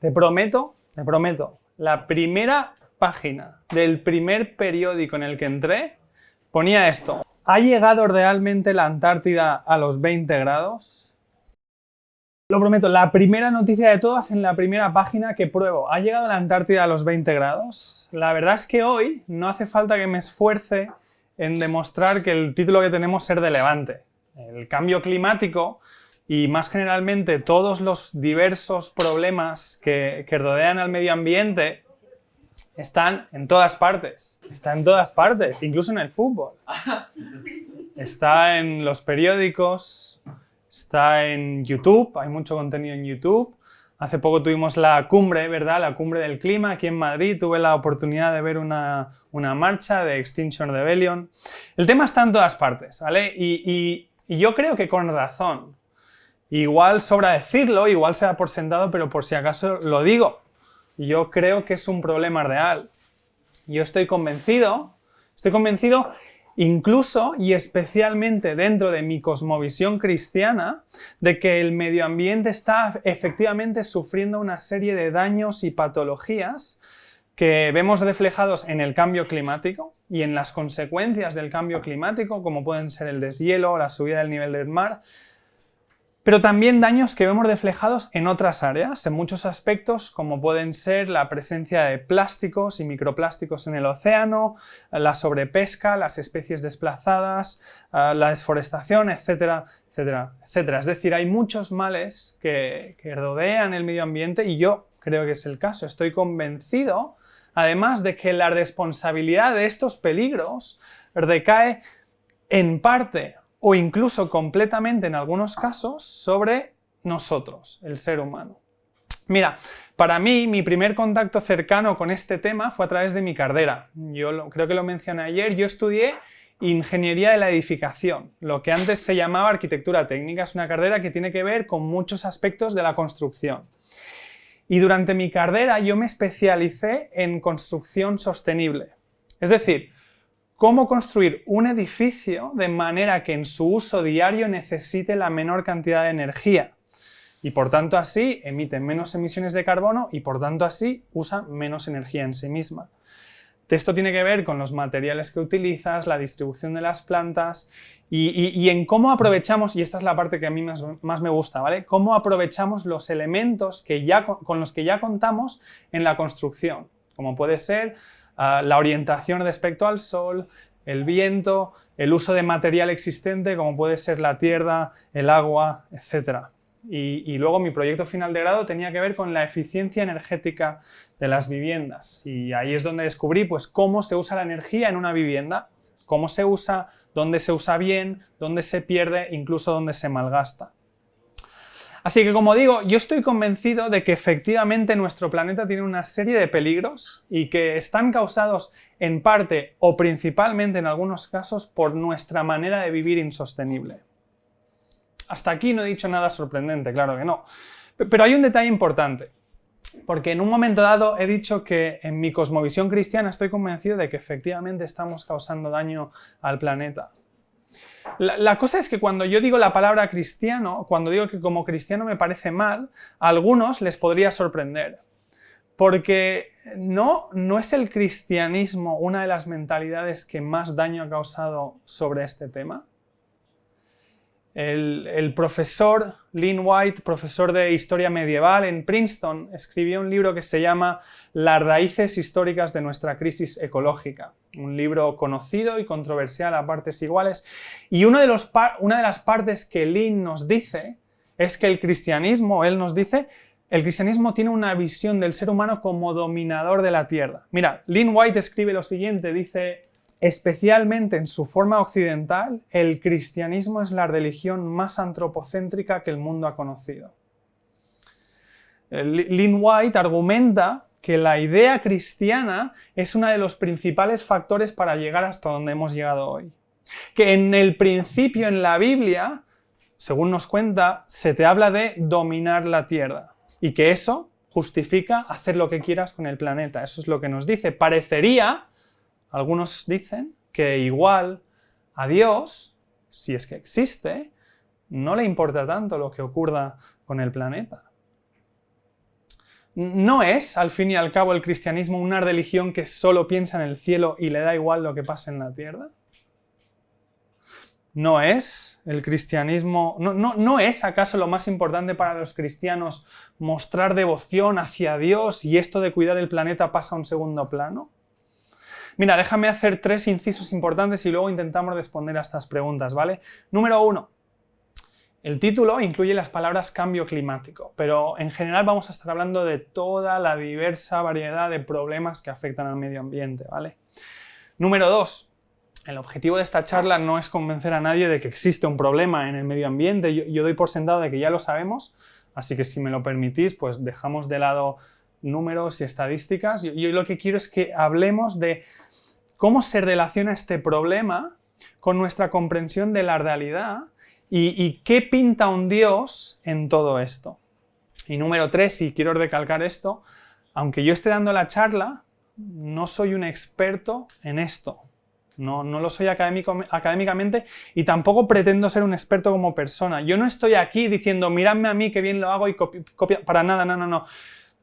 te prometo, la primera página del primer periódico en el que entré ponía esto. ¿Ha llegado realmente la Antártida a los 20 grados? Lo prometo, la primera noticia de todas en la primera página que pruebo. ¿Ha llegado la Antártida a los 20 grados? La verdad es que hoy no hace falta que me esfuerce en demostrar que el título que tenemos es relevante. El cambio climático y más generalmente todos los diversos problemas que rodean al medio ambiente están en todas partes. Está en todas partes, incluso en el fútbol. Está en los periódicos, está en YouTube, hay mucho contenido en YouTube. Hace poco tuvimos la cumbre, ¿verdad? La cumbre del clima aquí en Madrid. Tuve la oportunidad de ver una marcha de Extinction Rebellion. El tema está en todas partes, ¿vale? Y yo creo que con razón. Igual sobra decirlo, igual se da por sentado, pero por si acaso lo digo. Yo creo que es un problema real. Yo estoy convencido incluso y especialmente dentro de mi cosmovisión cristiana, de que el medio ambiente está efectivamente sufriendo una serie de daños y patologías que vemos reflejados en el cambio climático y en las consecuencias del cambio climático, como pueden ser el deshielo, la subida del nivel del mar, pero también daños que vemos reflejados en otras áreas, en muchos aspectos, como pueden ser la presencia de plásticos y microplásticos en el océano, la sobrepesca, las especies desplazadas, la desforestación, etcétera, etcétera, etcétera. Es decir, hay muchos males que rodean el medio ambiente y yo creo que es el caso. Estoy convencido, además, de que la responsabilidad de estos peligros recae en parte o incluso completamente en algunos casos sobre nosotros, el ser humano. Mira, para mí, mi primer contacto cercano con este tema fue a través de mi carrera. Creo que lo mencioné ayer, yo estudié Ingeniería de la Edificación, lo que antes se llamaba Arquitectura Técnica. Es una carrera que tiene que ver con muchos aspectos de la construcción. Y durante mi carrera yo me especialicé en construcción sostenible. Es decir, cómo construir un edificio de manera que en su uso diario necesite la menor cantidad de energía y por tanto así emite menos emisiones de carbono y por tanto así usa menos energía en sí misma. Esto tiene que ver con los materiales que utilizas, la distribución de las plantas y en cómo aprovechamos, y esta es la parte que a mí más me gusta, ¿vale? Cómo aprovechamos los elementos con los que ya contamos en la construcción, como puede ser la orientación respecto al sol, el viento, el uso de material existente como puede ser la tierra, el agua, etc. Y luego mi proyecto final de grado tenía que ver con la eficiencia energética de las viviendas y ahí es donde descubrí pues, cómo se usa la energía en una vivienda, cómo se usa, dónde se usa bien, dónde se pierde, incluso dónde se malgasta. Así que, como digo, yo estoy convencido de que efectivamente nuestro planeta tiene una serie de peligros y que están causados en parte o principalmente en algunos casos por nuestra manera de vivir insostenible. Hasta aquí no he dicho nada sorprendente, claro que no. Pero hay un detalle importante, porque en un momento dado he dicho que en mi cosmovisión cristiana estoy convencido de que efectivamente estamos causando daño al planeta. La cosa es que cuando yo digo la palabra cristiano, cuando digo que como cristiano me parece mal, a algunos les podría sorprender. Porque no es el cristianismo una de las mentalidades que más daño ha causado sobre este tema. El profesor Lynn White, profesor de Historia Medieval en Princeton, escribió un libro que se llama Las raíces históricas de nuestra crisis ecológica. Un libro conocido y controversial a partes iguales. Y una de las partes que Lynn nos dice es que el cristianismo tiene una visión del ser humano como dominador de la tierra. Mira, Lynn White escribe lo siguiente, dice: especialmente en su forma occidental, el cristianismo es la religión más antropocéntrica que el mundo ha conocido. Lynn White argumenta que la idea cristiana es uno de los principales factores para llegar hasta donde hemos llegado hoy. Que en el principio en la Biblia, según nos cuenta, se te habla de dominar la tierra y que eso justifica hacer lo que quieras con el planeta. Eso es lo que nos dice. Parecería, algunos dicen, que igual a Dios, si es que existe, no le importa tanto lo que ocurra con el planeta. ¿No es, al fin y al cabo, el cristianismo una religión que solo piensa en el cielo y le da igual lo que pasa en la tierra? ¿No es el cristianismo, no es acaso lo más importante para los cristianos mostrar devoción hacia Dios y esto de cuidar el planeta pasa a un segundo plano? Mira, déjame hacer 3 incisos importantes y luego intentamos responder a estas preguntas, ¿vale? Número 1. El título incluye las palabras cambio climático, pero en general vamos a estar hablando de toda la diversa variedad de problemas que afectan al medio ambiente, ¿vale? Número 2. El objetivo de esta charla no es convencer a nadie de que existe un problema en el medio ambiente. Yo doy por sentado de que ya lo sabemos, así que si me lo permitís, pues dejamos de lado números y estadísticas. Yo lo que quiero es que hablemos de cómo se relaciona este problema con nuestra comprensión de la realidad y qué pinta un Dios en todo esto. Y número 3, y quiero recalcar esto, aunque yo esté dando la charla, no soy un experto en esto. No lo soy académicamente y tampoco pretendo ser un experto como persona. Yo no estoy aquí diciendo, miradme a mí, qué bien lo hago y copia. Para nada, no.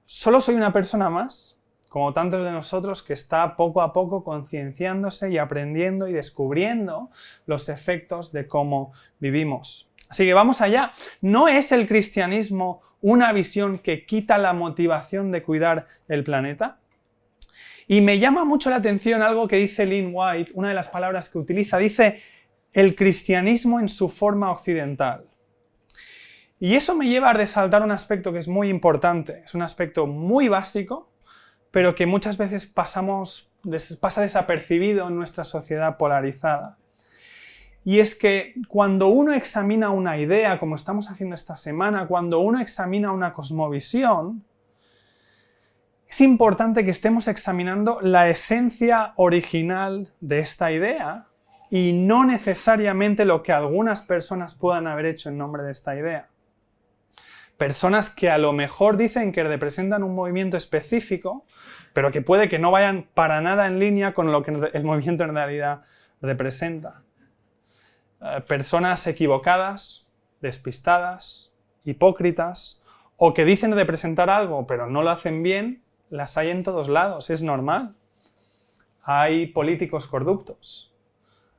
Solo soy una persona más, como tantos de nosotros, que está poco a poco concienciándose y aprendiendo y descubriendo los efectos de cómo vivimos. Así que vamos allá. ¿No es el cristianismo una visión que quita la motivación de cuidar el planeta? Y me llama mucho la atención algo que dice Lynn White, una de las palabras que utiliza, dice el cristianismo en su forma occidental. Y eso me lleva a resaltar un aspecto que es muy importante, es un aspecto muy básico, pero que muchas veces pasa desapercibido en nuestra sociedad polarizada. Y es que cuando uno examina una idea, como estamos haciendo esta semana, cuando uno examina una cosmovisión, es importante que estemos examinando la esencia original de esta idea y no necesariamente lo que algunas personas puedan haber hecho en nombre de esta idea. Personas que a lo mejor dicen que representan un movimiento específico, pero que puede que no vayan para nada en línea con lo que el movimiento en realidad representa. Personas equivocadas, despistadas, hipócritas, o que dicen representar algo pero no lo hacen bien, las hay en todos lados, es normal. Hay políticos corruptos,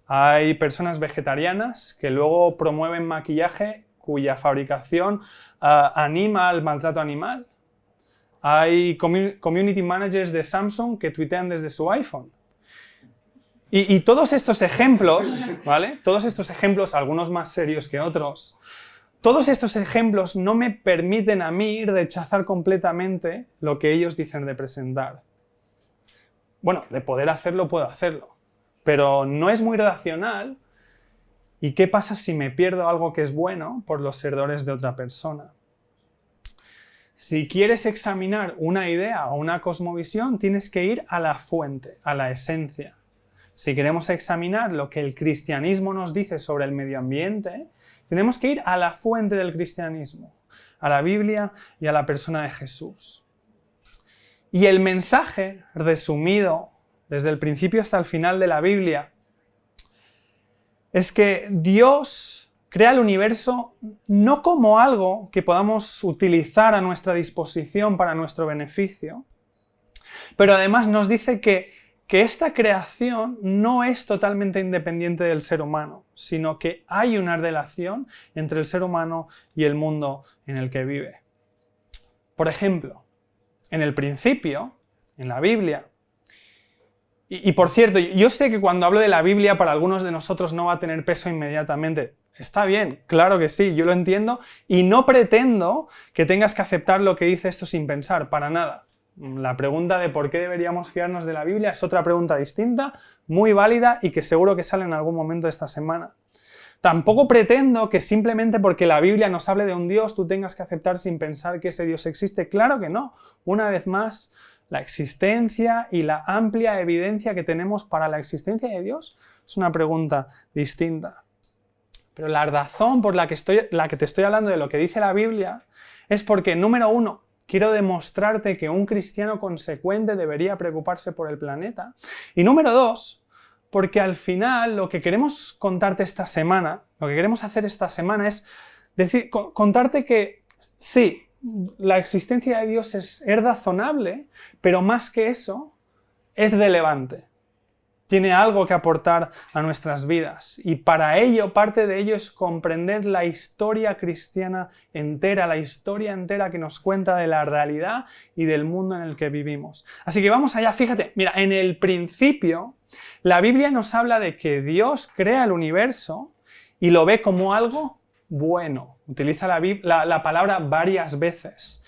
hay personas vegetarianas que luego promueven maquillaje cuya fabricación anima al maltrato animal. Hay community managers de Samsung que tuitean desde su iPhone. Y todos estos ejemplos, ¿vale? Todos estos ejemplos, algunos más serios que otros, todos estos ejemplos no me permiten a mí rechazar completamente lo que ellos dicen de presentar. Bueno, de poder hacerlo, puedo hacerlo, pero no es muy racional. ¿Y qué pasa si me pierdo algo que es bueno por los errores de otra persona? Si quieres examinar una idea o una cosmovisión, tienes que ir a la fuente, a la esencia. Si queremos examinar lo que el cristianismo nos dice sobre el medio ambiente, tenemos que ir a la fuente del cristianismo, a la Biblia y a la persona de Jesús. Y el mensaje resumido desde el principio hasta el final de la Biblia es que Dios crea el universo no como algo que podamos utilizar a nuestra disposición para nuestro beneficio, pero además nos dice que esta creación no es totalmente independiente del ser humano, sino que hay una relación entre el ser humano y el mundo en el que vive. Por ejemplo, en el principio, en la Biblia, y por cierto, yo sé que cuando hablo de la Biblia para algunos de nosotros no va a tener peso inmediatamente. Está bien, claro que sí, yo lo entiendo y no pretendo que tengas que aceptar lo que dice esto sin pensar, para nada. La pregunta de por qué deberíamos fiarnos de la Biblia es otra pregunta distinta, muy válida y que seguro que sale en algún momento de esta semana. Tampoco pretendo que simplemente porque la Biblia nos hable de un Dios tú tengas que aceptar sin pensar que ese Dios existe. Claro que no. Una vez más, la existencia y la amplia evidencia que tenemos para la existencia de Dios es una pregunta distinta. Pero la razón por la que te estoy hablando de lo que dice la Biblia es porque, número 1, quiero demostrarte que un cristiano consecuente debería preocuparse por el planeta. Y número 2, porque al final lo que queremos contarte esta semana, lo que queremos hacer esta semana es contarte que sí, la existencia de Dios es razonable, pero más que eso, es relevante. Tiene algo que aportar a nuestras vidas. Y para ello, parte de ello es comprender la historia cristiana entera, la historia entera que nos cuenta de la realidad y del mundo en el que vivimos. Así que vamos allá, fíjate, mira, en el principio, la Biblia nos habla de que Dios crea el universo y lo ve como algo bueno. Utiliza la palabra varias veces.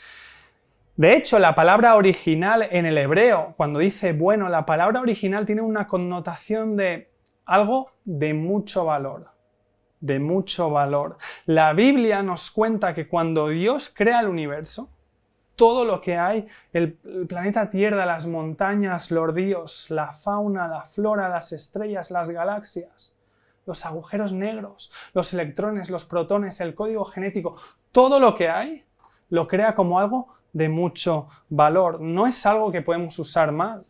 De hecho, la palabra original en el hebreo, cuando dice bueno, la palabra original tiene una connotación de algo de mucho valor. De mucho valor. La Biblia nos cuenta que cuando Dios crea el universo, todo lo que hay, el planeta Tierra, las montañas, los ríos, la fauna, la flora, las estrellas, las galaxias, los agujeros negros, los electrones, los protones, el código genético, todo lo que hay, lo crea como algo de mucho valor. No es algo que podemos usar mal.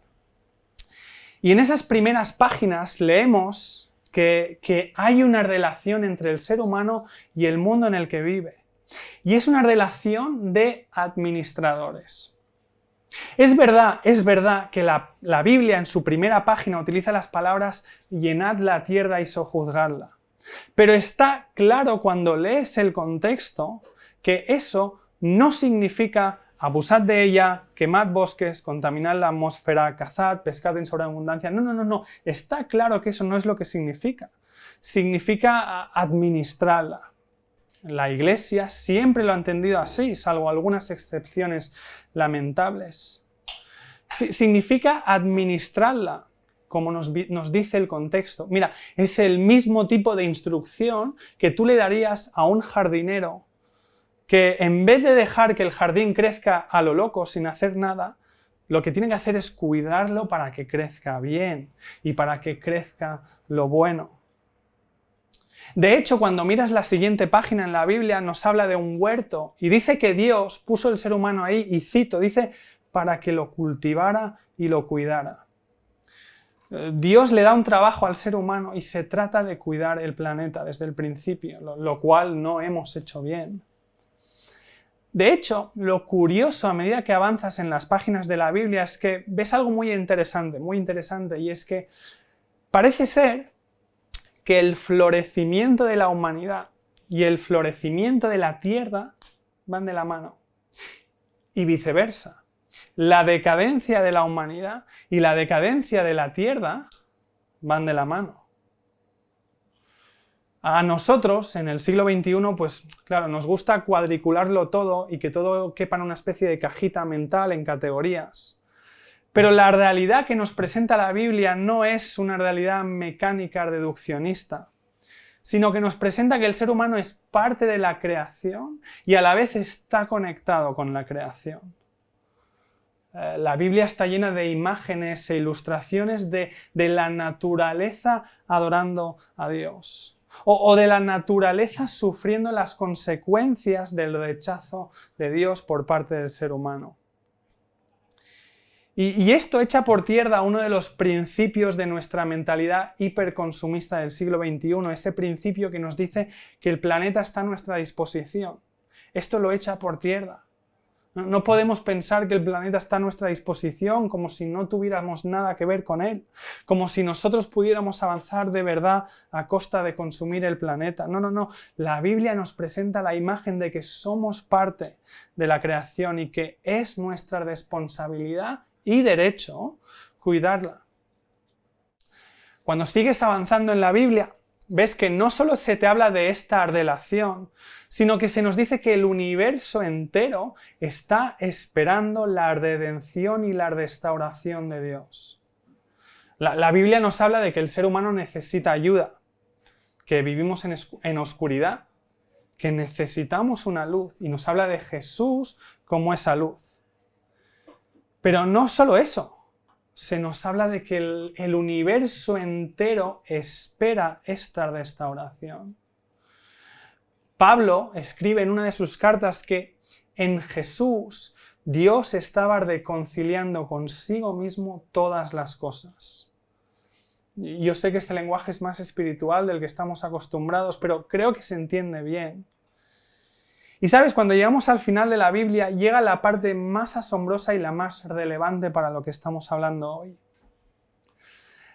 Y en esas primeras páginas leemos que hay una relación entre el ser humano y el mundo en el que vive. Y es una relación de administradores. Es verdad que la Biblia en su primera página utiliza las palabras llenad la tierra y sojuzgadla. Pero está claro cuando lees el contexto que eso no significa abusad de ella, quemad bosques, contaminad la atmósfera, cazad, pescad en sobreabundancia. No. Está claro que eso no es lo que significa. Significa administrarla. La Iglesia siempre lo ha entendido así, salvo algunas excepciones lamentables. Significa administrarla, como nos dice el contexto. Mira, es el mismo tipo de instrucción que tú le darías a un jardinero que en vez de dejar que el jardín crezca a lo loco sin hacer nada, lo que tiene que hacer es cuidarlo para que crezca bien y para que crezca lo bueno. De hecho, cuando miras la siguiente página en la Biblia, nos habla de un huerto y dice que Dios puso el ser humano ahí, y cito, dice, para que lo cultivara y lo cuidara. Dios le da un trabajo al ser humano y se trata de cuidar el planeta desde el principio, lo cual no hemos hecho bien. De hecho, lo curioso a medida que avanzas en las páginas de la Biblia es que ves algo muy interesante, y es que parece ser que el florecimiento de la humanidad y el florecimiento de la tierra van de la mano. Y viceversa. La decadencia de la humanidad y la decadencia de la tierra van de la mano. A nosotros, en el siglo XXI, pues claro, nos gusta cuadricularlo todo y que todo quepa en una especie de cajita mental en categorías. Pero la realidad que nos presenta la Biblia no es una realidad mecánica reduccionista, sino que nos presenta que el ser humano es parte de la creación y a la vez está conectado con la creación. La Biblia está llena de imágenes e ilustraciones de la naturaleza adorando a Dios. O de la naturaleza sufriendo las consecuencias del rechazo de Dios por parte del ser humano. Y esto echa por tierra uno de los principios de nuestra mentalidad hiperconsumista del siglo XXI, ese principio que nos dice que el planeta está a nuestra disposición. Esto lo echa por tierra. No podemos pensar que el planeta está a nuestra disposición como si no tuviéramos nada que ver con él, como si nosotros pudiéramos avanzar de verdad a costa de consumir el planeta. No. La Biblia nos presenta la imagen de que somos parte de la creación y que es nuestra responsabilidad y derecho cuidarla. Cuando sigues avanzando en la Biblia, ves que no solo se te habla de esta relación, sino que se nos dice que el universo entero está esperando la redención y la restauración de Dios. La Biblia nos habla de que el ser humano necesita ayuda, que vivimos en oscuridad, que necesitamos una luz, y nos habla de Jesús como esa luz. Pero no solo eso. Se nos habla de que el universo entero espera esta restauración. Pablo escribe en una de sus cartas que en Jesús Dios estaba reconciliando consigo mismo todas las cosas. Yo sé que este lenguaje es más espiritual del que estamos acostumbrados, pero creo que se entiende bien. Y sabes, cuando llegamos al final de la Biblia, llega la parte más asombrosa y la más relevante para lo que estamos hablando hoy.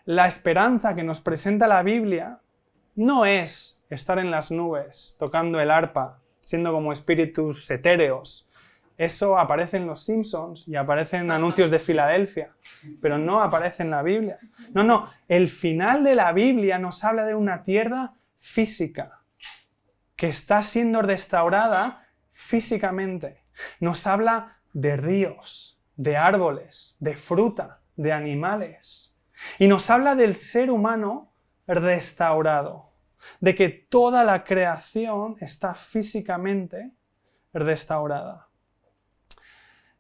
La esperanza que nos presenta la Biblia no es estar en las nubes, tocando el arpa, siendo como espíritus etéreos. Eso aparece en Los Simpsons y aparece en anuncios de Filadelfia, pero no aparece en la Biblia. No, el final de la Biblia nos habla de una tierra física, que está siendo restaurada físicamente. Nos habla de ríos, de árboles, de fruta, de animales. Y nos habla del ser humano restaurado, de que toda la creación está físicamente restaurada.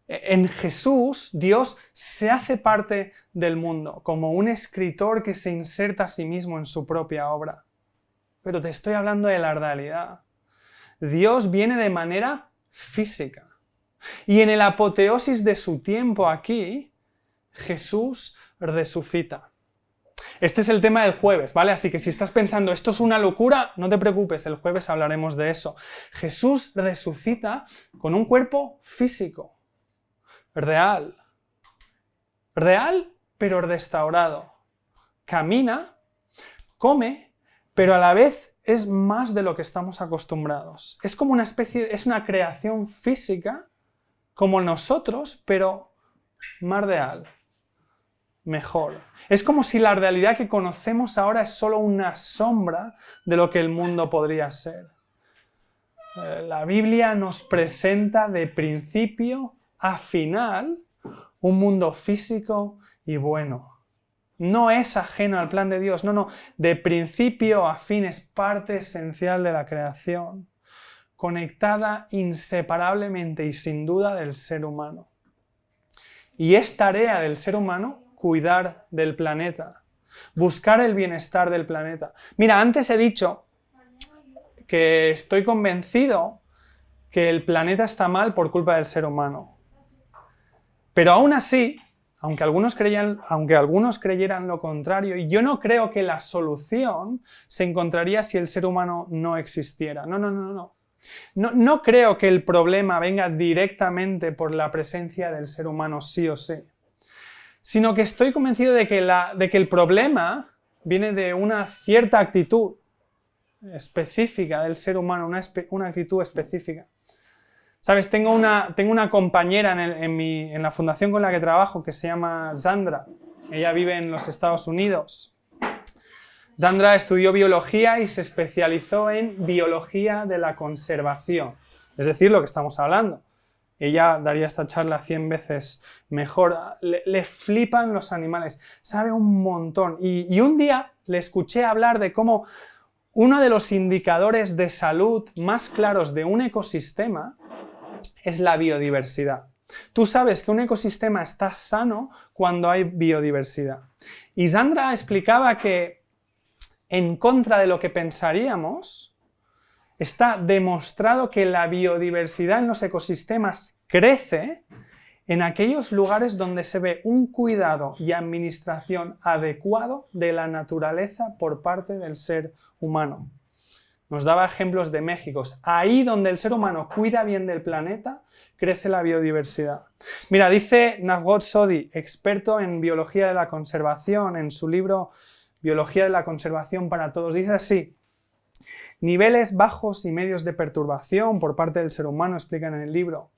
En Jesús, Dios se hace parte del mundo, como un escritor que se inserta a sí mismo en su propia obra. Pero te estoy hablando de la realidad. Dios viene de manera física. Y en el apoteosis de su tiempo aquí, Jesús resucita. Este es el tema del jueves, ¿vale? Así que si estás pensando, esto es una locura, no te preocupes, el jueves hablaremos de eso. Jesús resucita con un cuerpo físico, real. Real, pero restaurado. Camina, come, pero a la vez es más de lo que estamos acostumbrados. Es como una especie, es una creación física, como nosotros, pero más real, mejor. Es como si la realidad que conocemos ahora es solo una sombra de lo que el mundo podría ser. La Biblia nos presenta de principio a final un mundo físico y bueno. No es ajeno al plan de Dios, no, de principio a fin es parte esencial de la creación, conectada inseparablemente y sin duda del ser humano. Y es tarea del ser humano cuidar del planeta, buscar el bienestar del planeta. Mira, antes he dicho que estoy convencido que el planeta está mal por culpa del ser humano. Pero aún así, aunque algunos creyeran lo contrario, yo no creo que la solución se encontraría si el ser humano no existiera. No. No creo que el problema venga directamente por la presencia del ser humano sí o sí, sino que estoy convencido de que el problema viene de una cierta actitud específica del ser humano, una actitud específica. ¿Sabes? Tengo una compañera en la fundación con la que trabajo que se llama Sandra. Ella vive en los Estados Unidos. Sandra estudió biología y se especializó en biología de la conservación. Es decir, lo que estamos hablando. Ella daría esta charla 100 veces mejor. Le flipan los animales. Sabe un montón. Y un día le escuché hablar de cómo uno de los indicadores de salud más claros de un ecosistema es la biodiversidad. Tú sabes que un ecosistema está sano cuando hay biodiversidad. Y Sandra explicaba que, en contra de lo que pensaríamos, está demostrado que la biodiversidad en los ecosistemas crece en aquellos lugares donde se ve un cuidado y administración adecuado de la naturaleza por parte del ser humano. Nos daba ejemplos de México. Ahí donde el ser humano cuida bien del planeta, crece la biodiversidad. Mira, dice Navgod Sodi, experto en biología de la conservación, en su libro Biología de la conservación para todos, dice así: niveles bajos y medios de perturbación por parte del ser humano, explican en el libro,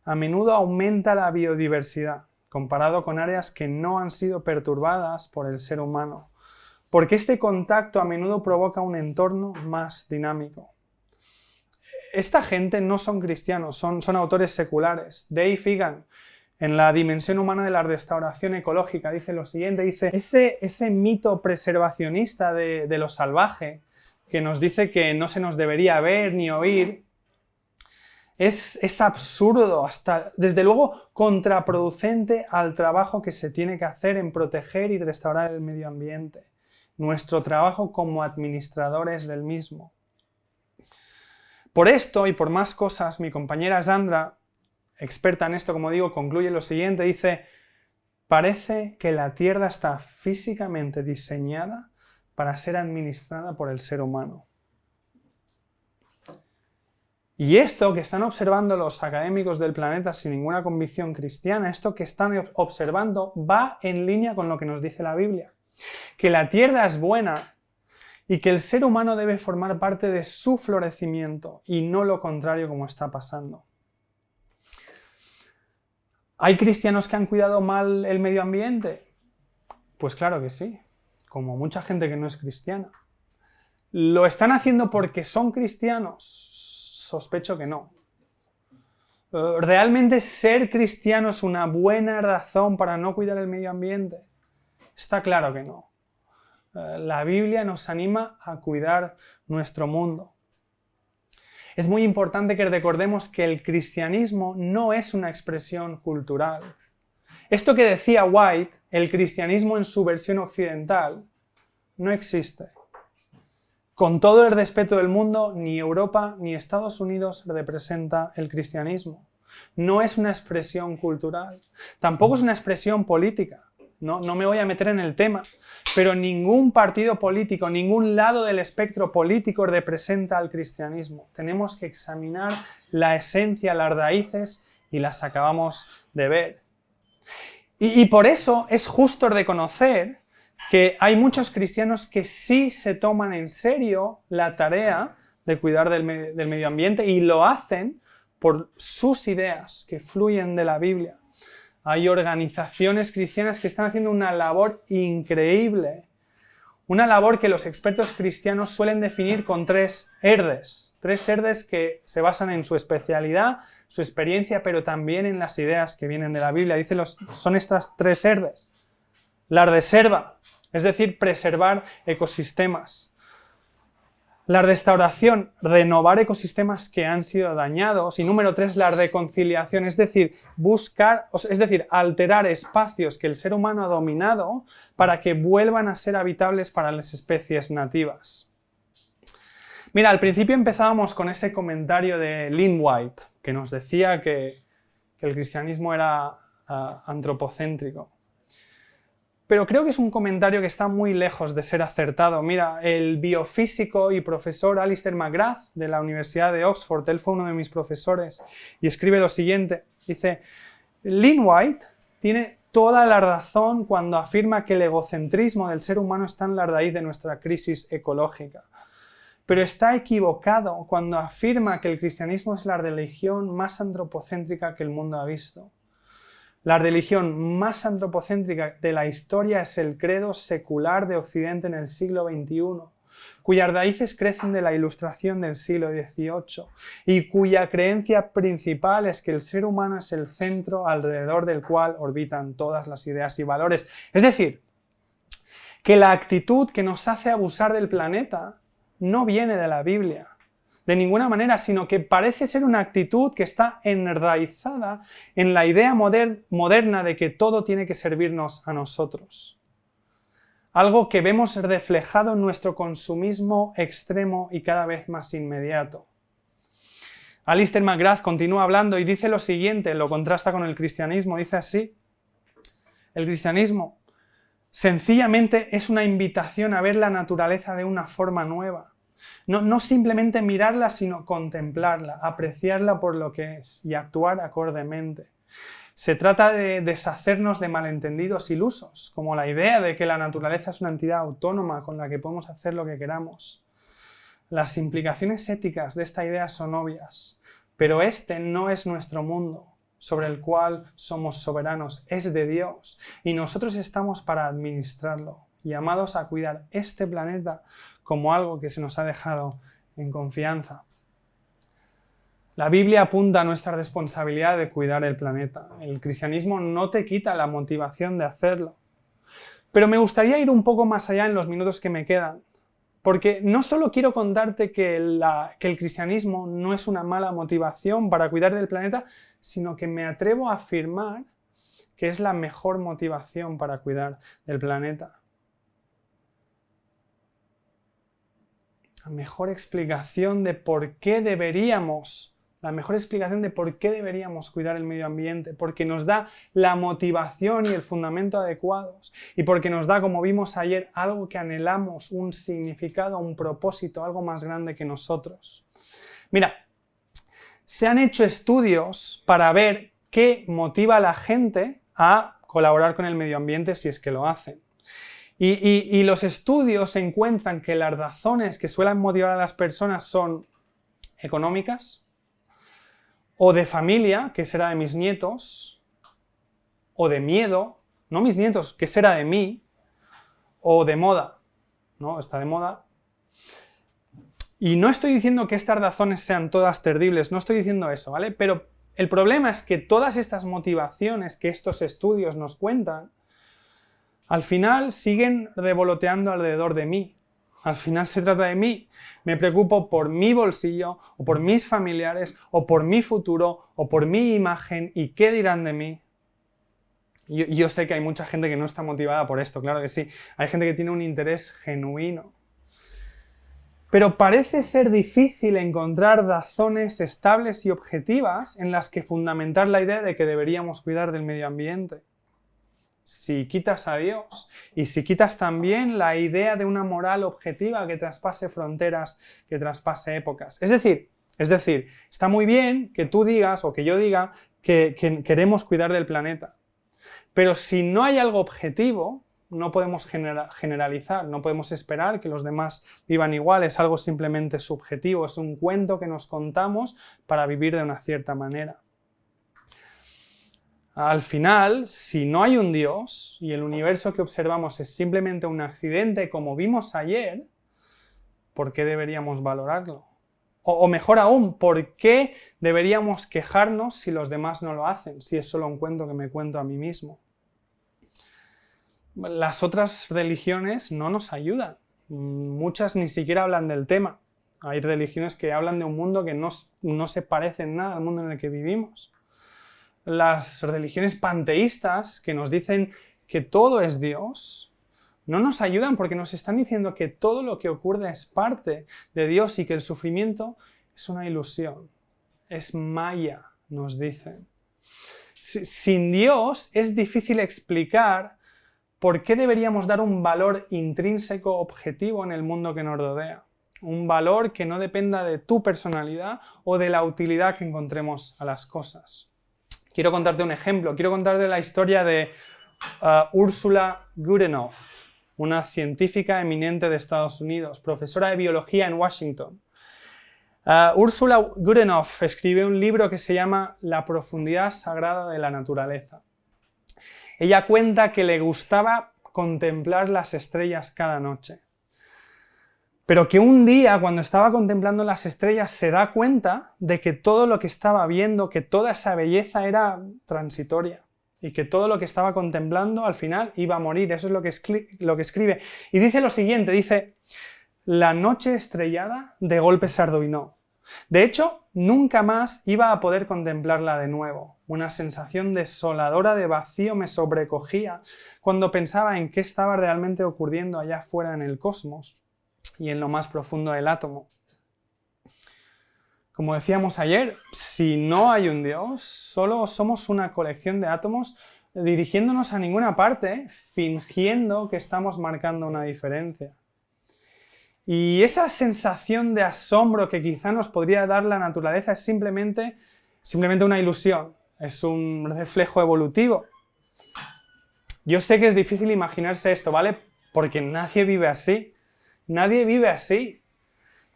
a menudo aumenta la biodiversidad, comparado con áreas que no han sido perturbadas por el ser humano, porque este contacto a menudo provoca un entorno más dinámico. Esta gente no son cristianos, son autores seculares. Dave Egan, en La dimensión humana de la restauración ecológica, dice lo siguiente, dice, ese mito preservacionista de lo salvaje, que nos dice que no se nos debería ver ni oír, es absurdo, hasta, desde luego, contraproducente al trabajo que se tiene que hacer en proteger y restaurar el medio ambiente. Nuestro trabajo como administradores del mismo. Por esto y por más cosas, mi compañera Sandra, experta en esto, como digo, concluye lo siguiente, dice: parece que la Tierra está físicamente diseñada para ser administrada por el ser humano. Y esto que están observando los académicos del planeta sin ninguna convicción cristiana, esto que están observando va en línea con lo que nos dice la Biblia. Que la tierra es buena y que el ser humano debe formar parte de su florecimiento y no lo contrario como está pasando. ¿Hay cristianos que han cuidado mal el medio ambiente? Pues claro que sí, como mucha gente que no es cristiana. ¿Lo están haciendo porque son cristianos? Sospecho que no. ¿Realmente ser cristiano es una buena razón para no cuidar el medio ambiente? Está claro que no. La Biblia nos anima a cuidar nuestro mundo. Es muy importante que recordemos que el cristianismo no es una expresión cultural. Esto que decía White, el cristianismo en su versión occidental, no existe. Con todo el respeto del mundo, ni Europa ni Estados Unidos representa el cristianismo. No es una expresión cultural, tampoco es una expresión política. No me voy a meter en el tema, pero ningún partido político, ningún lado del espectro político representa al cristianismo. Tenemos que examinar la esencia, las raíces, y las acabamos de ver. Y por eso es justo reconocer que hay muchos cristianos que sí se toman en serio la tarea de cuidar del medio ambiente y lo hacen por sus ideas que fluyen de la Biblia. Hay organizaciones cristianas que están haciendo una labor increíble, una labor que los expertos cristianos suelen definir con tres herdes que se basan en su especialidad, su experiencia, pero también en las ideas que vienen de la Biblia. Son estas tres herdes. La reserva, es decir, preservar ecosistemas. La restauración, renovar ecosistemas que han sido dañados. Y número 3, la reconciliación, es decir, alterar espacios que el ser humano ha dominado para que vuelvan a ser habitables para las especies nativas. Mira, al principio empezábamos con ese comentario de Lynn White, que nos decía que el cristianismo era antropocéntrico. Pero creo que es un comentario que está muy lejos de ser acertado. Mira, el biofísico y profesor Alister McGrath de la Universidad de Oxford, él fue uno de mis profesores, y escribe lo siguiente. Dice, Lynn White tiene toda la razón cuando afirma que el egocentrismo del ser humano está en la raíz de nuestra crisis ecológica. Pero está equivocado cuando afirma que el cristianismo es la religión más antropocéntrica que el mundo ha visto. La religión más antropocéntrica de la historia es el credo secular de Occidente en el siglo XXI, cuyas raíces crecen de la Ilustración del siglo XVIII y cuya creencia principal es que el ser humano es el centro alrededor del cual orbitan todas las ideas y valores. Es decir, que la actitud que nos hace abusar del planeta no viene de la Biblia, de ninguna manera, sino que parece ser una actitud que está enraizada en la idea moderna de que todo tiene que servirnos a nosotros. Algo que vemos reflejado en nuestro consumismo extremo y cada vez más inmediato. Alister McGrath continúa hablando y dice lo siguiente, lo contrasta con el cristianismo, dice así: el cristianismo sencillamente es una invitación a ver la naturaleza de una forma nueva. No simplemente mirarla, sino contemplarla, apreciarla por lo que es y actuar acordemente. Se trata de deshacernos de malentendidos ilusos, como la idea de que la naturaleza es una entidad autónoma con la que podemos hacer lo que queramos. Las implicaciones éticas de esta idea son obvias, pero este no es nuestro mundo sobre el cual somos soberanos, es de Dios, y nosotros estamos para administrarlo, llamados a cuidar este planeta como algo que se nos ha dejado en confianza. La Biblia apunta a nuestra responsabilidad de cuidar el planeta. El cristianismo no te quita la motivación de hacerlo. Pero me gustaría ir un poco más allá en los minutos que me quedan, porque no solo quiero contarte que el cristianismo no es una mala motivación para cuidar del planeta, sino que me atrevo a afirmar que es la mejor motivación para cuidar del planeta. La mejor explicación de por qué deberíamos cuidar el medio ambiente, porque nos da la motivación y el fundamento adecuados, y porque nos da, como vimos ayer, algo que anhelamos, un significado, un propósito, algo más grande que nosotros. Mira, se han hecho estudios para ver qué motiva a la gente a colaborar con el medio ambiente si es que lo hacen. Y los estudios encuentran que las razones que suelen motivar a las personas son económicas, o de familia, que será de mis nietos, o de miedo, no mis nietos, que será de mí, o de moda, ¿no? Está de moda. Y no estoy diciendo que estas razones sean todas terribles, no estoy diciendo eso, ¿vale? Pero el problema es que todas estas motivaciones que estos estudios nos cuentan, al final siguen revoloteando alrededor de mí. Al final se trata de mí. Me preocupo por mi bolsillo, o por mis familiares, o por mi futuro, o por mi imagen, y qué dirán de mí. Yo sé que hay mucha gente que no está motivada por esto, claro que sí. Hay gente que tiene un interés genuino. Pero parece ser difícil encontrar razones estables y objetivas en las que fundamentar la idea de que deberíamos cuidar del medio ambiente. Si quitas a Dios y si quitas también la idea de una moral objetiva que traspase fronteras, que traspase épocas. Es decir, está muy bien que tú digas o que yo diga que queremos cuidar del planeta. Pero si no hay algo objetivo, no podemos generalizar, no podemos esperar que los demás vivan igual, es algo simplemente subjetivo, es un cuento que nos contamos para vivir de una cierta manera. Al final, si no hay un Dios y el universo que observamos es simplemente un accidente como vimos ayer, ¿por qué deberíamos valorarlo? O mejor aún, ¿por qué deberíamos quejarnos si los demás no lo hacen, si es solo un cuento que me cuento a mí mismo? Las otras religiones no nos ayudan. Muchas ni siquiera hablan del tema. Hay religiones que hablan de un mundo que no se parece en nada al mundo en el que vivimos. Las religiones panteístas que nos dicen que todo es Dios, no nos ayudan porque nos están diciendo que todo lo que ocurre es parte de Dios y que el sufrimiento es una ilusión, es maya, nos dicen. Sin Dios es difícil explicar por qué deberíamos dar un valor intrínseco objetivo en el mundo que nos rodea. Un valor que no dependa de tu personalidad o de la utilidad que encontremos a las cosas. Quiero contarte un ejemplo, quiero contarte la historia de Ursula Goodenough, una científica eminente de Estados Unidos, profesora de biología en Washington. Ursula Goodenough escribió un libro que se llama La profundidad sagrada de la naturaleza. Ella cuenta que le gustaba contemplar las estrellas cada noche, pero que un día, cuando estaba contemplando las estrellas, se da cuenta de que todo lo que estaba viendo, que toda esa belleza era transitoria y que todo lo que estaba contemplando al final iba a morir. Eso es lo que escribe. Y dice lo siguiente, dice: la noche estrellada de golpe se arruinó. De hecho, nunca más iba a poder contemplarla de nuevo. Una sensación desoladora de vacío me sobrecogía cuando pensaba en qué estaba realmente ocurriendo allá afuera en el cosmos y en lo más profundo del átomo. Como decíamos ayer, si no hay un Dios, solo somos una colección de átomos dirigiéndonos a ninguna parte, fingiendo que estamos marcando una diferencia. Y esa sensación de asombro que quizá nos podría dar la naturaleza es simplemente una ilusión, es un reflejo evolutivo. Yo sé que es difícil imaginarse esto, ¿vale? Porque nadie vive así. Nadie vive así.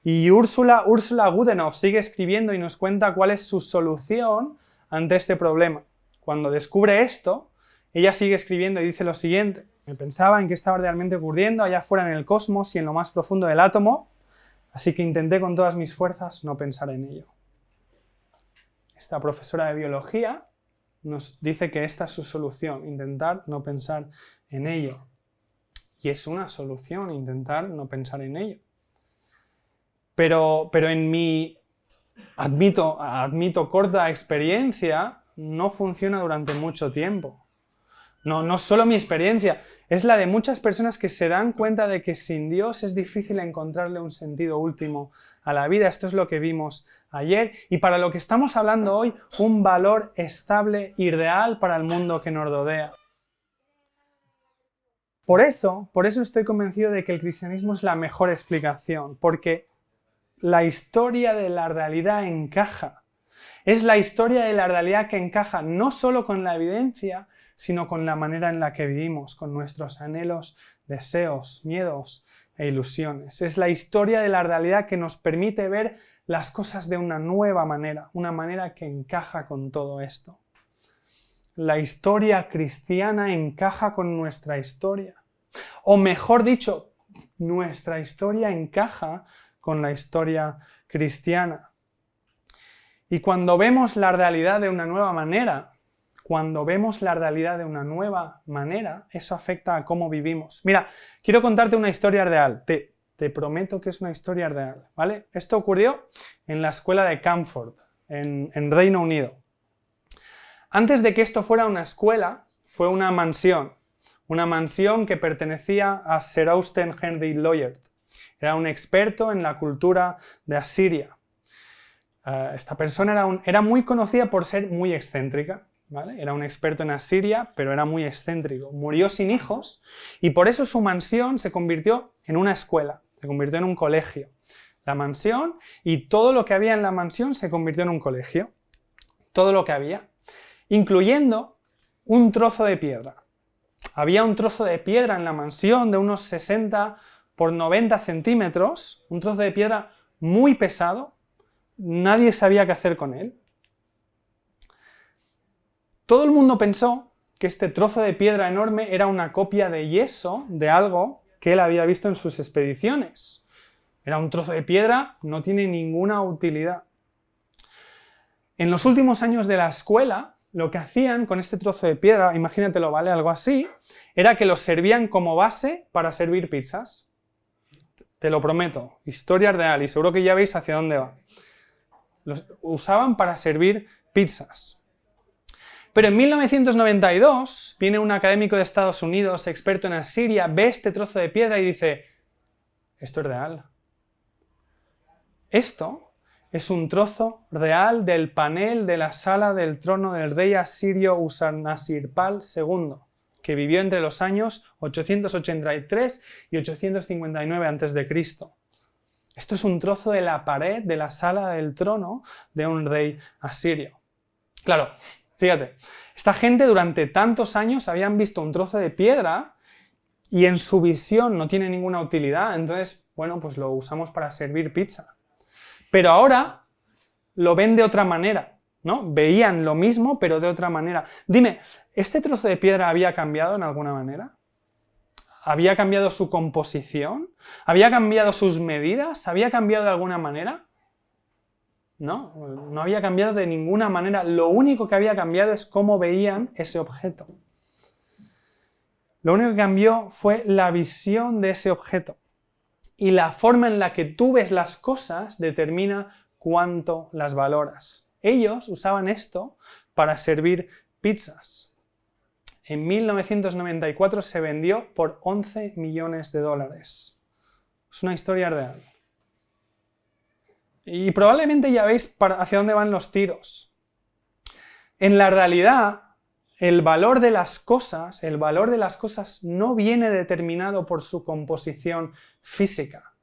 Y Ursula Goodenough sigue escribiendo y nos cuenta cuál es su solución ante este problema. Cuando descubre esto, ella sigue escribiendo y dice lo siguiente: me pensaba en qué estaba realmente ocurriendo allá afuera en el cosmos y en lo más profundo del átomo, así que intenté con todas mis fuerzas no pensar en ello. Esta profesora de biología nos dice que esta es su solución, intentar no pensar en ello. Y es una solución intentar no pensar en ello. Pero en mi, admito, corta experiencia, no funciona durante mucho tiempo. No solo mi experiencia, es la de muchas personas que se dan cuenta de que sin Dios es difícil encontrarle un sentido último a la vida. Esto es lo que vimos ayer. Y para lo que estamos hablando hoy, un valor estable y real para el mundo que nos rodea. Por eso estoy convencido de que el cristianismo es la mejor explicación, porque la historia de la realidad encaja. Es la historia de la realidad que encaja no solo con la evidencia, sino con la manera en la que vivimos, con nuestros anhelos, deseos, miedos e ilusiones. Es la historia de la realidad que nos permite ver las cosas de una nueva manera, una manera que encaja con todo esto. La historia cristiana encaja con nuestra historia. O mejor dicho, nuestra historia encaja con la historia cristiana. Y cuando vemos la realidad de una nueva manera, eso afecta a cómo vivimos. Mira, quiero contarte una historia real. Te prometo que es una historia real, ¿vale? Esto ocurrió en la escuela de Camford, en Reino Unido. Antes de que esto fuera una escuela, fue una mansión que pertenecía a Sir Austen Henry Layard. Era un experto en la cultura de Asiria. Esta persona era muy conocida por ser muy excéntrica, ¿vale? Era un experto en Asiria, pero era muy excéntrico. Murió sin hijos y por eso su mansión se convirtió en una escuela, se convirtió en un colegio. La mansión y todo lo que había en la mansión se convirtió en un colegio. Todo lo que había, incluyendo un trozo de piedra. Había un trozo de piedra en la mansión de unos 60 por 90 centímetros, un trozo de piedra muy pesado. Nadie sabía qué hacer con él. Todo el mundo pensó que este trozo de piedra enorme era una copia de yeso de algo que él había visto en sus expediciones. Era un trozo de piedra, no tiene ninguna utilidad. En los últimos años de la escuela, lo que hacían con este trozo de piedra, imagínatelo, ¿vale? Algo así, era que lo servían como base para servir pizzas. Te lo prometo, historia real, y seguro que ya veis hacia dónde va. Los usaban para servir pizzas. Pero en 1992 viene un académico de Estados Unidos, experto en Asiria, ve este trozo de piedra y dice, esto es real. Esto es un trozo real del panel de la sala del trono del rey asirio Usanasirpal II, que vivió entre los años 883 y 859 a.C. Esto es un trozo de la pared de la sala del trono de un rey asirio. Claro, fíjate, esta gente durante tantos años habían visto un trozo de piedra y en su visión no tiene ninguna utilidad, entonces, bueno, pues lo usamos para servir pizza. Pero ahora lo ven de otra manera, ¿no? Veían lo mismo, pero de otra manera. Dime, ¿este trozo de piedra había cambiado en alguna manera? ¿Había cambiado su composición? ¿Había cambiado sus medidas? ¿Había cambiado de alguna manera? No, no había cambiado de ninguna manera. Lo único que había cambiado es cómo veían ese objeto. Lo único que cambió fue la visión de ese objeto. Y la forma en la que tú ves las cosas determina cuánto las valoras. Ellos usaban esto para servir pizzas. En 1994 se vendió por 11 millones de dólares. Es una historia real. Y probablemente ya veis hacia dónde van los tiros. En la realidad, el valor de las cosas no viene determinado por su composición física.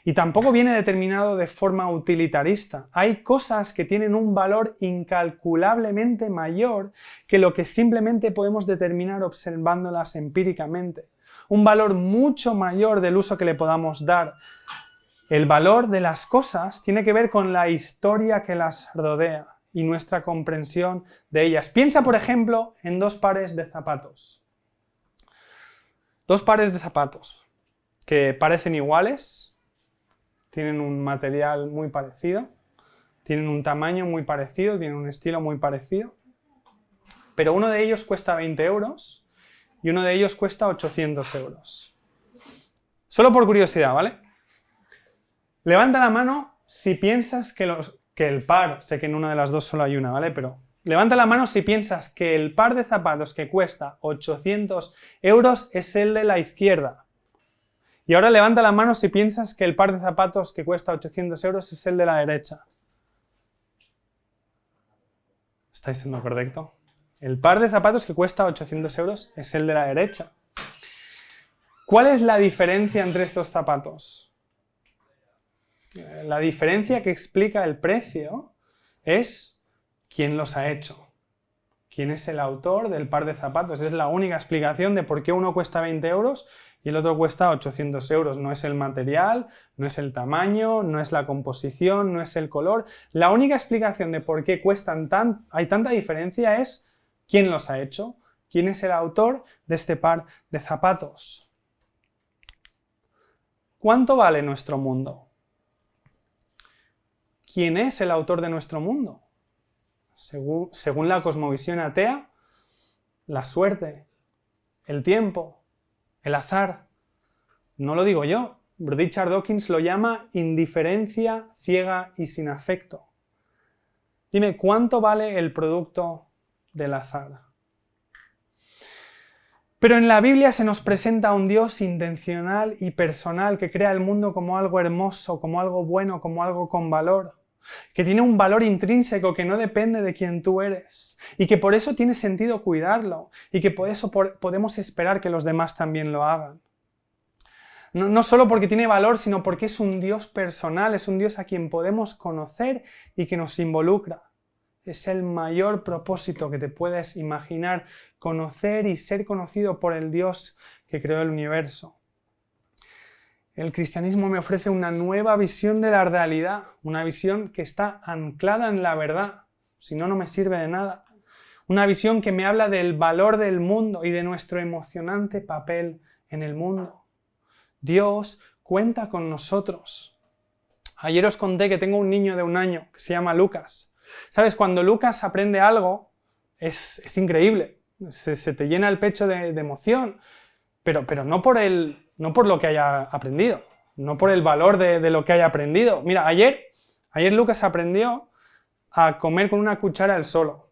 Y tampoco viene determinado de forma utilitarista. Hay cosas que tienen un valor incalculablemente mayor que lo que simplemente podemos determinar observándolas empíricamente. Un valor mucho mayor del uso que le podamos dar. El valor de las cosas tiene que ver con la historia que las rodea y nuestra comprensión de ellas. Piensa, por ejemplo, en dos pares de zapatos. Dos pares de zapatos que parecen iguales, tienen un material muy parecido, tienen un tamaño muy parecido, tienen un estilo muy parecido, pero uno de ellos cuesta 20 euros y uno de ellos cuesta 800 euros. Solo por curiosidad, ¿vale? Levanta la mano si piensas que el par, sé que en una de las dos solo hay una, ¿vale? Pero levanta la mano si piensas que el par de zapatos que cuesta 800 euros es el de la izquierda. Y ahora levanta la mano si piensas que el par de zapatos que cuesta 800 euros es el de la derecha. ¿Estáis siendo correcto? El par de zapatos que cuesta 800 euros es el de la derecha. ¿Cuál es la diferencia entre estos zapatos? La diferencia que explica el precio es ¿quién los ha hecho? ¿Quién es el autor del par de zapatos? Es la única explicación de por qué uno cuesta 20 euros y el otro cuesta 800 euros. No es el material, no es el tamaño, no es la composición, no es el color. La única explicación de por qué hay tanta diferencia es quién los ha hecho, quién es el autor de este par de zapatos. ¿Cuánto vale nuestro mundo? ¿Quién es el autor de nuestro mundo? Según la cosmovisión atea, la suerte, el tiempo, el azar. No lo digo yo. Richard Dawkins lo llama indiferencia ciega y sin afecto. Dime, ¿cuánto vale el producto del azar? Pero en la Biblia se nos presenta a un Dios intencional y personal que crea el mundo como algo hermoso, como algo bueno, como algo con valor, que tiene un valor intrínseco que no depende de quién tú eres y que por eso tiene sentido cuidarlo y que por eso podemos esperar que los demás también lo hagan. No solo porque tiene valor, sino porque es un Dios personal, es un Dios a quien podemos conocer y que nos involucra. Es el mayor propósito que te puedes imaginar, conocer y ser conocido por el Dios que creó el universo. El cristianismo me ofrece una nueva visión de la realidad, una visión que está anclada en la verdad, si no, no me sirve de nada. Una visión que me habla del valor del mundo y de nuestro emocionante papel en el mundo. Dios cuenta con nosotros. Ayer os conté que tengo un niño de 1 año que se llama Lucas. ¿Sabes? Cuando Lucas aprende algo, es increíble. Se te llena el pecho de emoción, pero no por lo que haya aprendido, no por el valor de lo que haya aprendido. Mira, ayer Lucas aprendió a comer con una cuchara él solo,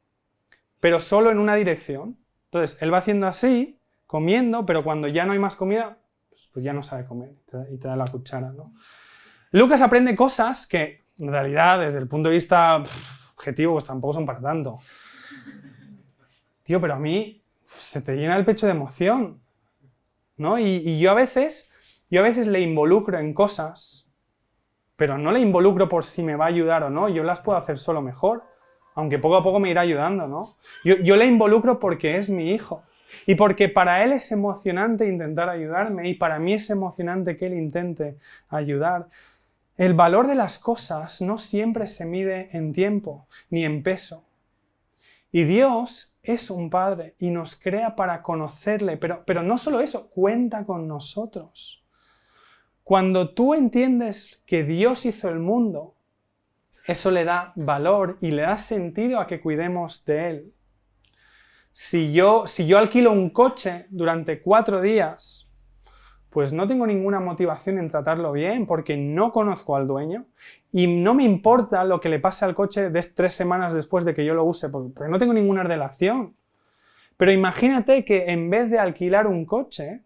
pero solo en una dirección. Entonces, él va haciendo así, comiendo, pero cuando ya no hay más comida, pues ya no sabe comer y te da la cuchara, ¿no? Lucas aprende cosas que, en realidad, desde el punto de vista objetivo, pues tampoco son para tanto. Tío, pero a mí se te llena el pecho de emoción, ¿no? Y yo a veces le involucro en cosas, pero no le involucro por si me va a ayudar o no. Yo las puedo hacer solo mejor, aunque poco a poco me irá ayudando, ¿no? Yo le involucro porque es mi hijo. Y porque para él es emocionante intentar ayudarme y para mí es emocionante que él intente ayudar. El valor de las cosas no siempre se mide en tiempo ni en peso. Y Dios es un Padre y nos crea para conocerle, pero no solo eso, cuenta con nosotros. Cuando tú entiendes que Dios hizo el mundo, eso le da valor y le da sentido a que cuidemos de él. Si yo alquilo un coche durante 4 días, pues no tengo ninguna motivación en tratarlo bien porque no conozco al dueño y no me importa lo que le pase al coche 3 semanas después de que yo lo use porque no tengo ninguna relación. Pero imagínate que en vez de alquilar un coche,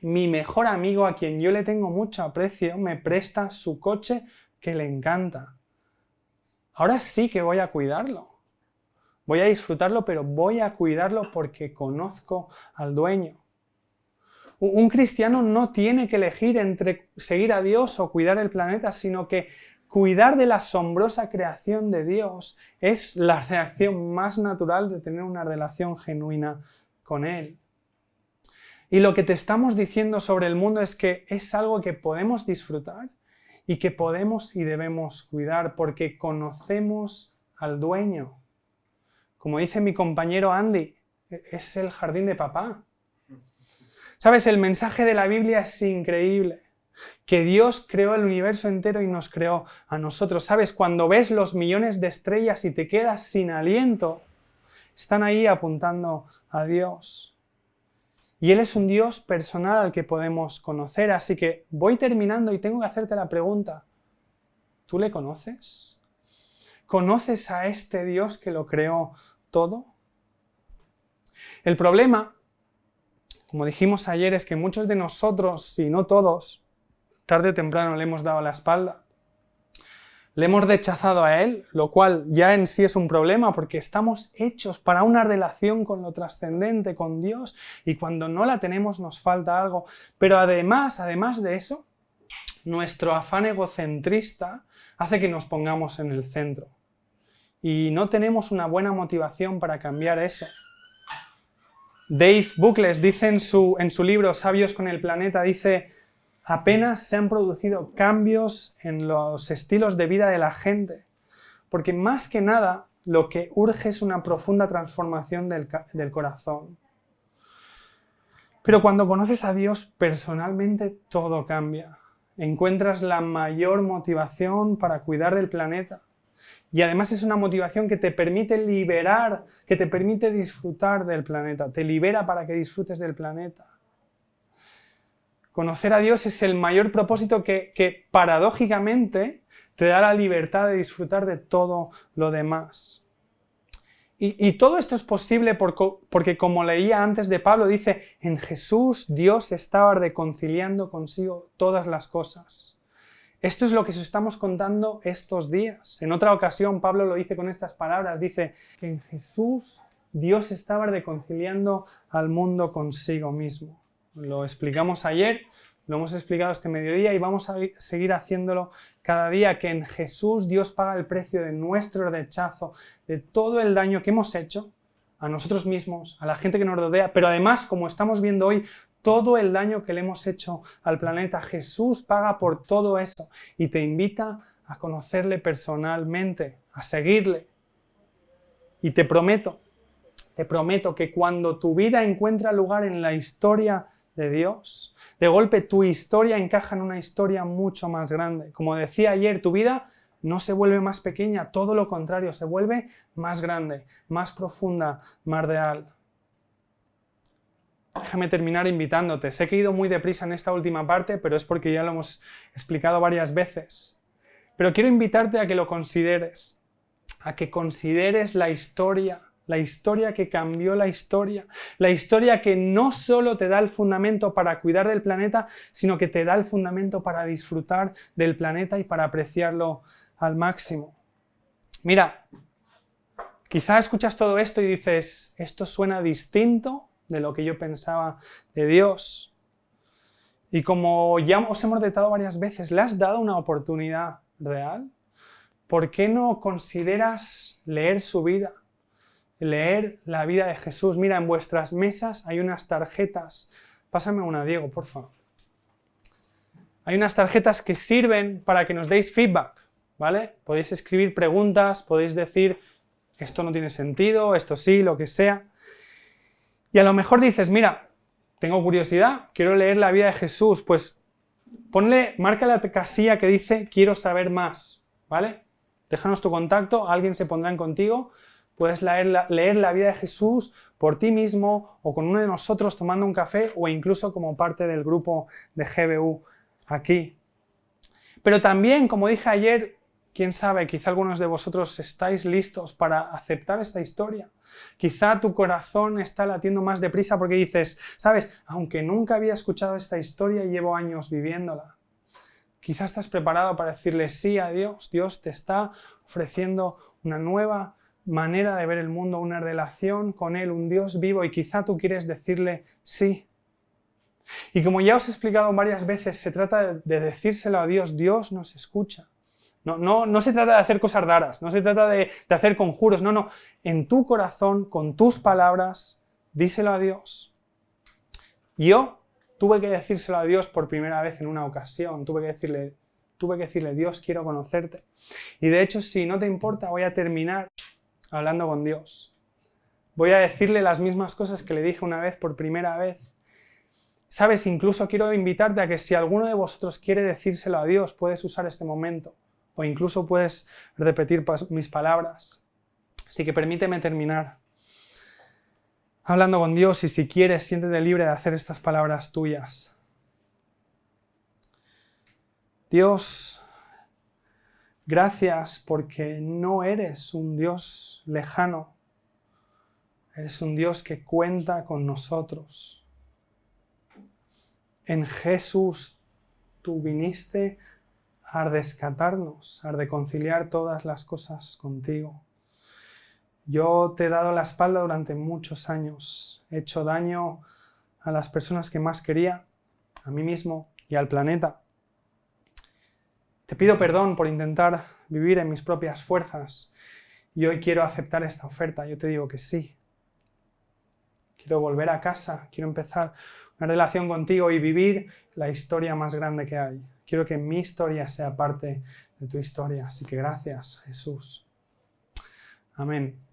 mi mejor amigo, a quien yo le tengo mucho aprecio, me presta su coche que le encanta. Ahora sí que voy a cuidarlo. Voy a disfrutarlo, pero voy a cuidarlo porque conozco al dueño. Un cristiano no tiene que elegir entre seguir a Dios o cuidar el planeta, sino que cuidar de la asombrosa creación de Dios es la reacción más natural de tener una relación genuina con Él. Y lo que te estamos diciendo sobre el mundo es que es algo que podemos disfrutar y que podemos y debemos cuidar porque conocemos al dueño. Como dice mi compañero Andy, es el jardín de papá. ¿Sabes? El mensaje de la Biblia es increíble. Que Dios creó el universo entero y nos creó a nosotros. ¿Sabes? Cuando ves los millones de estrellas y te quedas sin aliento, están ahí apuntando a Dios. Y Él es un Dios personal al que podemos conocer. Así que voy terminando y tengo que hacerte la pregunta. ¿Tú le conoces? ¿Conoces a este Dios que lo creó todo? El problema, como dijimos ayer, es que muchos de nosotros, si no todos, tarde o temprano le hemos dado la espalda. Le hemos rechazado a Él, lo cual ya en sí es un problema porque estamos hechos para una relación con lo trascendente, con Dios, y cuando no la tenemos nos falta algo. Pero además de eso, nuestro afán egocentrista hace que nos pongamos en el centro. y no tenemos una buena motivación para cambiar eso. Dave Buchles dice en su libro Sabios con el planeta, dice: apenas se han producido cambios en los estilos de vida de la gente, porque más que nada lo que urge es una profunda transformación del corazón. Pero cuando conoces a Dios personalmente, todo cambia. Encuentras la mayor motivación para cuidar del planeta. Y además es una motivación que te permite liberar, que te permite disfrutar del planeta. Te libera para que disfrutes del planeta. Conocer a Dios es el mayor propósito que paradójicamente te da la libertad de disfrutar de todo lo demás. Y todo esto es posible porque, como leía antes de Pablo, dice: en Jesús Dios estaba reconciliando consigo todas las cosas. Esto es lo que os estamos contando estos días. En otra ocasión Pablo lo dice con estas palabras, dice que en Jesús Dios estaba reconciliando al mundo consigo mismo. Lo explicamos ayer, lo hemos explicado este mediodía y vamos a seguir haciéndolo cada día, que en Jesús Dios paga el precio de nuestro rechazo, de todo el daño que hemos hecho a nosotros mismos, a la gente que nos rodea, pero además, como estamos viendo hoy, todo el daño que le hemos hecho al planeta. Jesús paga por todo eso y te invita a conocerle personalmente, a seguirle. Y te prometo que cuando tu vida encuentra lugar en la historia de Dios, de golpe tu historia encaja en una historia mucho más grande. Como decía ayer, tu vida no se vuelve más pequeña, todo lo contrario, se vuelve más grande, más profunda, más real. Déjame terminar invitándote. Sé que he ido muy deprisa en esta última parte, pero es porque ya lo hemos explicado varias veces. Pero quiero invitarte a que lo consideres, a que consideres la historia que cambió la historia que no solo te da el fundamento para cuidar del planeta, sino que te da el fundamento para disfrutar del planeta y para apreciarlo al máximo. Mira, quizá escuchas todo esto y dices: esto suena distinto de lo que yo pensaba de Dios. Y como ya os hemos detallado varias veces, ¿le has dado una oportunidad real? ¿Por qué no consideras leer su vida? Leer la vida de Jesús. Mira, en vuestras mesas hay unas tarjetas. Pásame una, Diego, por favor. Hay unas tarjetas que sirven para que nos deis feedback, ¿vale? Podéis escribir preguntas, podéis decir: esto no tiene sentido, esto sí, lo que sea. Y a lo mejor dices: mira, tengo curiosidad, quiero leer la vida de Jesús, pues marca la casilla que dice: quiero saber más, ¿vale? Déjanos tu contacto, alguien se pondrá en contigo. Puedes leer la vida de Jesús por ti mismo o con uno de nosotros tomando un café o incluso como parte del grupo de GBU aquí. Pero también, como dije ayer, quién sabe, quizá algunos de vosotros estáis listos para aceptar esta historia. Quizá tu corazón está latiendo más deprisa porque dices: sabes, aunque nunca había escuchado esta historia, llevo años viviéndola. Quizá estás preparado para decirle sí a Dios. Dios te está ofreciendo una nueva manera de ver el mundo, una relación con Él, un Dios vivo, y quizá tú quieres decirle sí. Y como ya os he explicado varias veces, se trata de decírselo a Dios. Dios nos escucha. No se trata de hacer cosas raras, no se trata de hacer conjuros, no. En tu corazón, con tus palabras, díselo a Dios. Yo tuve que decírselo a Dios por primera vez en una ocasión, tuve que decirle: Dios, quiero conocerte. Y de hecho, si no te importa, voy a terminar hablando con Dios. Voy a decirle las mismas cosas que le dije una vez por primera vez. Sabes, incluso quiero invitarte a que si alguno de vosotros quiere decírselo a Dios, puedes usar este momento. O incluso puedes repetir mis palabras. Así que permíteme terminar hablando con Dios, y si quieres, siéntete libre de hacer estas palabras tuyas. Dios, gracias porque no eres un Dios lejano. Eres un Dios que cuenta con nosotros. En Jesús tú viniste a rescatarnos, a reconciliar todas las cosas contigo. Yo te he dado la espalda durante muchos años. He hecho daño a las personas que más quería, a mí mismo y al planeta. Te pido perdón por intentar vivir en mis propias fuerzas. y hoy quiero aceptar esta oferta, yo te digo que sí. Quiero volver a casa, quiero empezar una relación contigo y vivir la historia más grande que hay. Quiero que mi historia sea parte de tu historia. Así que gracias, Jesús. Amén.